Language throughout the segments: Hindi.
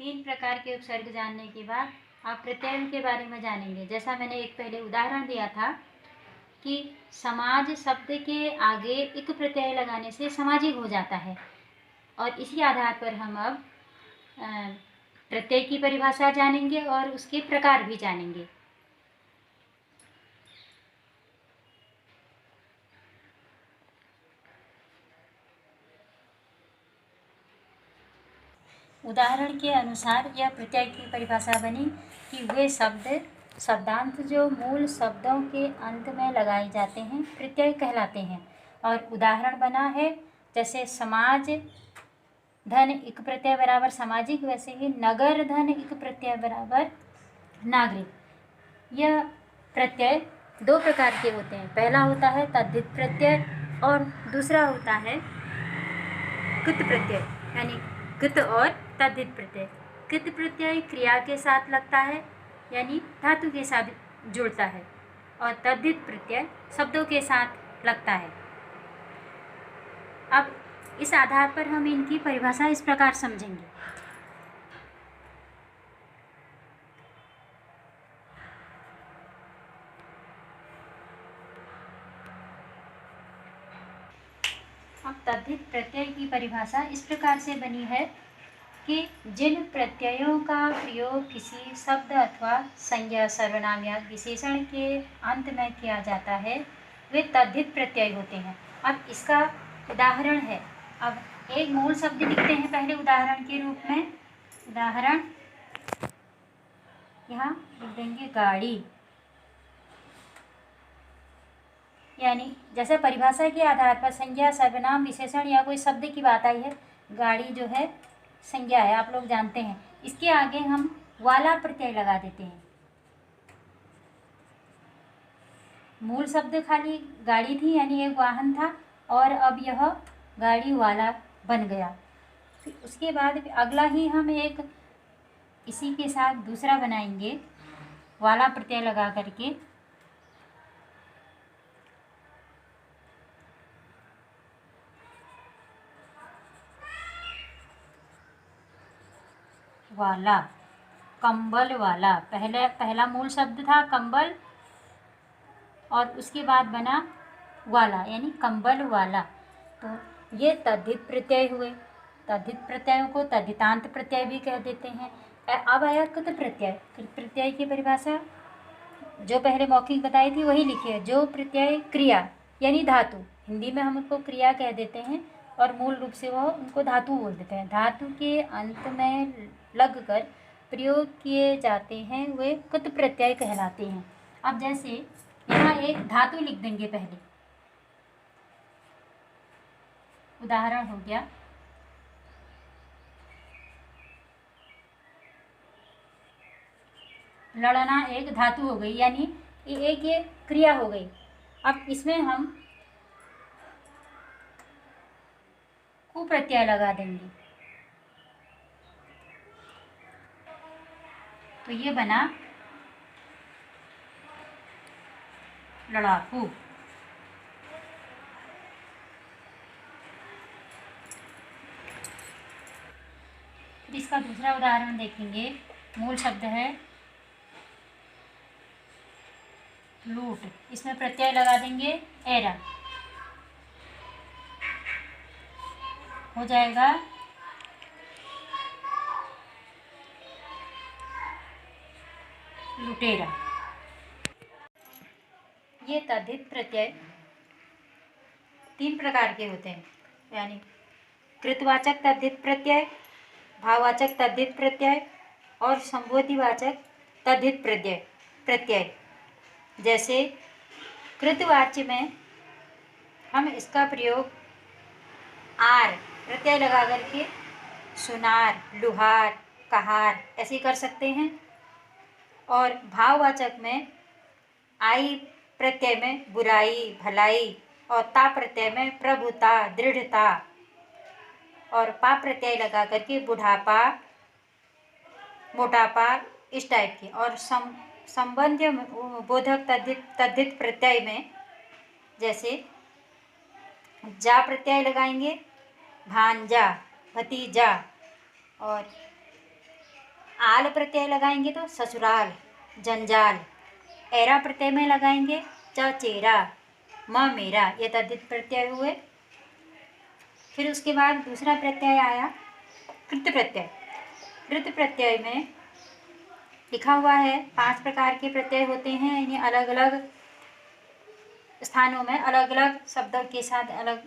तीन प्रकार के उपसर्ग जानने के बाद आप प्रत्ययों के बारे में जानेंगे। जैसा मैंने एक पहले उदाहरण दिया था कि समाज शब्द के आगे इक प्रत्यय लगाने से सामाजिक हो जाता है, और इसी आधार पर हम अब प्रत्यय की परिभाषा जानेंगे और उसके प्रकार भी जानेंगे। उदाहरण के अनुसार यह प्रत्यय की परिभाषा बनी कि वे शब्दांत जो मूल शब्दों के अंत में लगाए जाते हैं प्रत्यय कहलाते हैं। और उदाहरण बना है जैसे समाज धन इक प्रत्यय बराबर सामाजिक, वैसे ही नगर धन इक प्रत्यय बराबर नागरिक। यह प्रत्यय दो प्रकार के होते हैं। पहला होता है तद्धित प्रत्यय और दूसरा होता है कृत प्रत्यय, यानी कृत और तद्धित प्रत्यय। कृत प्रत्यय क्रिया के साथ लगता है, यानी धातु के साथ जुड़ता है, और तद्धित प्रत्यय शब्दों के साथ लगता है। अब इस आधार पर हम इनकी परिभाषा इस प्रकार समझेंगे। अब तद्धित प्रत्यय की परिभाषा इस प्रकार से बनी है कि जिन प्रत्ययों का प्रयोग किसी शब्द अथवा संज्ञा, सर्वनाम या विशेषण के अंत में किया जाता है वे तद्धित प्रत्यय होते हैं। अब इसका उदाहरण है, अब एक मूल शब्द लिखते हैं पहले उदाहरण के रूप में। उदाहरण यहाँ लिख देंगे गाड़ी, यानी जैसे परिभाषा के आधार पर संज्ञा, सर्वनाम, विशेषण या कोई शब्द की बात आई है। गाड़ी जो है संज्ञा है, आप लोग जानते हैं। इसके आगे हम वाला प्रत्यय लगा देते हैं। मूल शब्द खाली गाड़ी थी, यानी एक वाहन था, और अब यह गाड़ी वाला बन गया। फिर उसके बाद अगला ही हम एक इसी के साथ दूसरा बनाएंगे वाला प्रत्यय लगा करके। वाला, कंबल वाला। पहला मूल शब्द था कंबल, और उसके बाद बना वाला, यानी कंबल वाला। तो ये तद्धित प्रत्यय हुए। तद्धित प्रत्ययों को तद्धितांत प्रत्यय भी कह देते हैं। अब आया कृत प्रत्यय। कृत प्रत्यय की परिभाषा जो पहले मौखिक बताई थी वही लिखिए। जो प्रत्यय क्रिया यानी धातु, हिंदी में हम उसको क्रिया कह देते हैं और मूल रूप से वह उनको धातु बोल देते हैं, धातु के अंत में लगकर प्रयोग किए जाते हैं वे कृत प्रत्यय कहलाते हैं। अब जैसे यहाँ एक धातु लिख देंगे पहले। उदाहरण हो गया लड़ना, एक धातु हो गई, यानी एक ये क्रिया हो गई। अब इसमें हम कु प्रत्यय लगा देंगे, तो ये बना लड़ाकू। फिर इसका दूसरा उदाहरण देखेंगे। मूल शब्द है लूट, इसमें प्रत्यय लगा देंगे एरा, हो जाएगा लुटेरा। ये तद्धित प्रत्यय तीन प्रकार के होते हैं, यानी कृतवाचक तद्धित प्रत्यय, भाववाचक तद्धित प्रत्यय और संबोधिवाचक तद्धित प्रत्यय। जैसे कृतवाच्य में हम इसका प्रयोग आर प्रत्यय लगा करके सुनार, लुहार, कहार ऐसे कर सकते हैं। और भाववाचक में आई प्रत्यय में बुराई, भलाई, और ता प्रत्यय में प्रभुता, दृढ़ता, और पा प्रत्यय लगा करके बुढ़ापा, मोटापा, इस टाइप के। और संबंध बोधक तद्धित प्रत्यय में जैसे जा प्रत्यय लगाएंगे, भांजा, भतीजा, और आल प्रत्यय लगाएंगे तो ससुराल, जंजाल। ऐरा प्रत्यय में लगाएंगे चेरा, म मेरा, ये तद्धित प्रत्यय हुए। फिर उसके बाद दूसरा प्रत्यय आया कृत प्रत्यय। कृत प्रत्यय में लिखा हुआ है 5 प्रकार के प्रत्यय होते हैं, इन्हें अलग अलग स्थानों में अलग अलग शब्दों के साथ अलग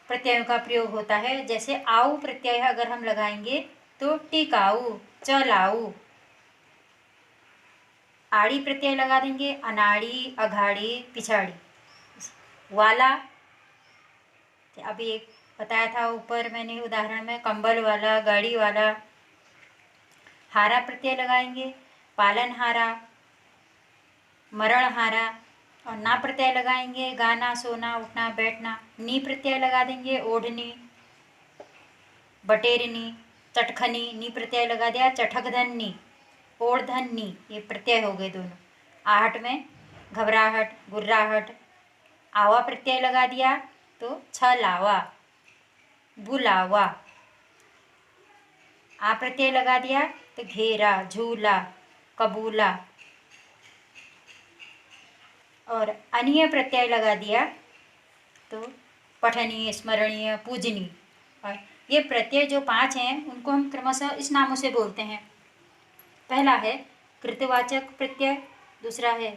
प्रत्ययों का प्रयोग होता है। जैसे आऊ प्रत्यय अगर हम लगाएंगे तो टिकाऊ, चलाऊ। आड़ी प्रत्यय लगा देंगे अनाड़ी, अघाड़ी, पिछाड़ी। वाला अभी एक बताया था ऊपर मैंने उदाहरण में, कंबल वाला, गाड़ी वाला। हारा प्रत्यय लगाएंगे पालनहारा, मरणहारा। और ना प्रत्यय लगाएंगे गाना, सोना, उठना, बैठना। नी प्रत्यय लगा देंगे ओढ़नी, बटेरनी, चटखनी। नी प्रत्यय लगा दिया चठकधनी, ओढ़धनी। ये प्रत्यय हो गए दोनों। आहट में घबराहट, गुर्राहट। आवा प्रत्यय लगा दिया तो छलावा, बुलावा। आ प्रत्यय लगा दिया तो घेरा, झूला, कबूला। और अनीय प्रत्यय लगा दिया तो पठनीय, स्मरणीय, पूजनीय। और ये प्रत्यय जो 5 हैं उनको हम क्रमशः इस नामों से बोलते हैं। पहला है कृतवाचक प्रत्यय, दूसरा है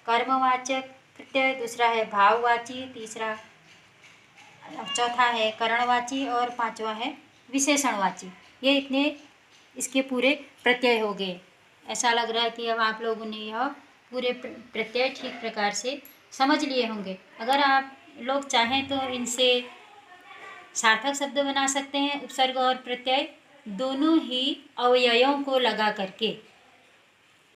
कर्मवाचक प्रत्यय, दूसरा है भाववाची, तीसरा चौथा है करणवाची और पांचवा है विशेषणवाची। ये इतने इसके पूरे प्रत्यय हो गए। ऐसा लग रहा है कि अब आप लोगों ने यह पूरे प्रत्यय ठीक प्रकार से समझ लिए होंगे। अगर आप लोग चाहें तो इनसे सार्थक शब्द बना सकते हैं। उपसर्ग और प्रत्यय दोनों ही अवयवों को लगा करके